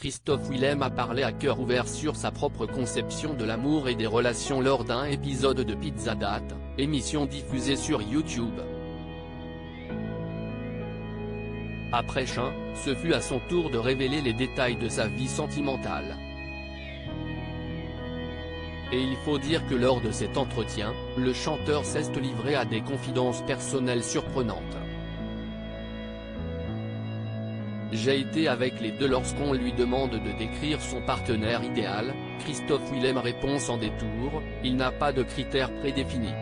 Christophe Willem a parlé à cœur ouvert sur sa propre conception de l'amour et des relations lors d'un épisode de Pizza Date, émission diffusée sur YouTube. Après Chin, ce fut à son tour de révéler les détails de sa vie sentimentale. Et il faut dire que lors de cet entretien, le chanteur s'est livré à des confidences personnelles surprenantes. J'ai été avec les deux lorsqu'on lui demande de décrire son partenaire idéal, Christophe Willem répond sans détour, il n'a pas de critères prédéfinis.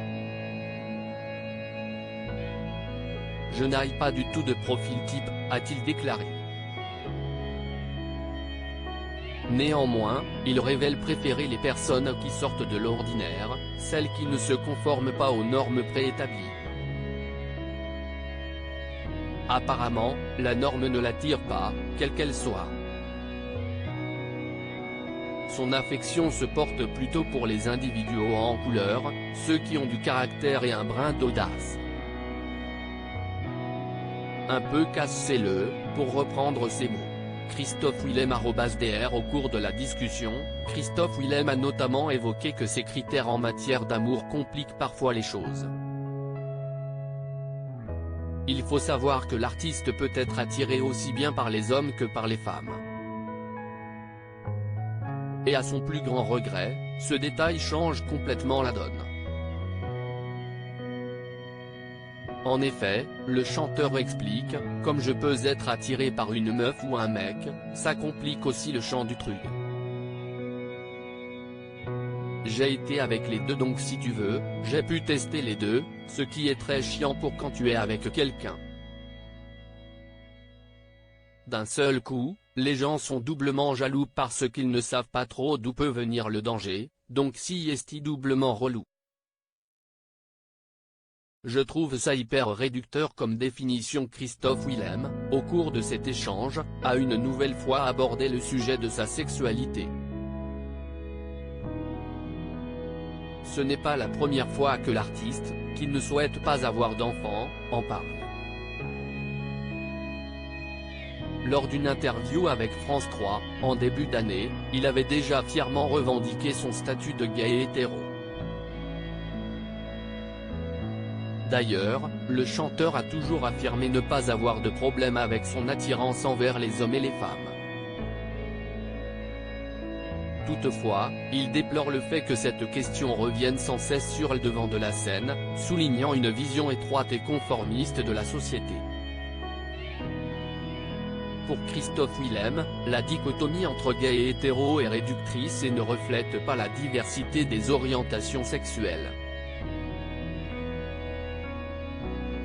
Je n'ai pas du tout de profil type, a-t-il déclaré. Néanmoins, il révèle préférer les personnes qui sortent de l'ordinaire, celles qui ne se conforment pas aux normes préétablies. Apparemment, la norme ne l'attire pas, quelle qu'elle soit. Son affection se porte plutôt pour les individus hauts en couleur, ceux qui ont du caractère et un brin d'audace. Un peu cassez-le, pour reprendre ses mots. Christophe Willem @dr. Au cours de la discussion, Christophe Willem a notamment évoqué que ses critères en matière d'amour compliquent parfois les choses. Il faut savoir que l'artiste peut être attiré aussi bien par les hommes que par les femmes. Et à son plus grand regret, ce détail change complètement la donne. En effet, le chanteur explique, comme je peux être attiré par une meuf ou un mec, ça complique aussi le champ du truc. J'ai été avec les deux donc si tu veux, j'ai pu tester les deux, ce qui est très chiant pour quand tu es avec quelqu'un. D'un seul coup, les gens sont doublement jaloux parce qu'ils ne savent pas trop d'où peut venir le danger, donc si est doublement relou. Je trouve ça hyper réducteur comme définition. Christophe Willem, au cours de cet échange, a une nouvelle fois abordé le sujet de sa sexualité. Ce n'est pas la première fois que l'artiste, qui ne souhaite pas avoir d'enfant, en parle. Lors d'une interview avec France 3, en début d'année, il avait déjà fièrement revendiqué son statut de gay hétéro. D'ailleurs, le chanteur a toujours affirmé ne pas avoir de problème avec son attirance envers les hommes et les femmes. Toutefois, il déplore le fait que cette question revienne sans cesse sur le devant de la scène, soulignant une vision étroite et conformiste de la société. Pour Christophe Willem, la dichotomie entre gay et hétéro est réductrice et ne reflète pas la diversité des orientations sexuelles.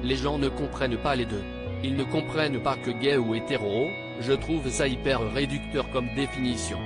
Les gens ne comprennent pas les deux. Ils ne comprennent pas que gay ou hétéro, je trouve ça hyper réducteur comme définition.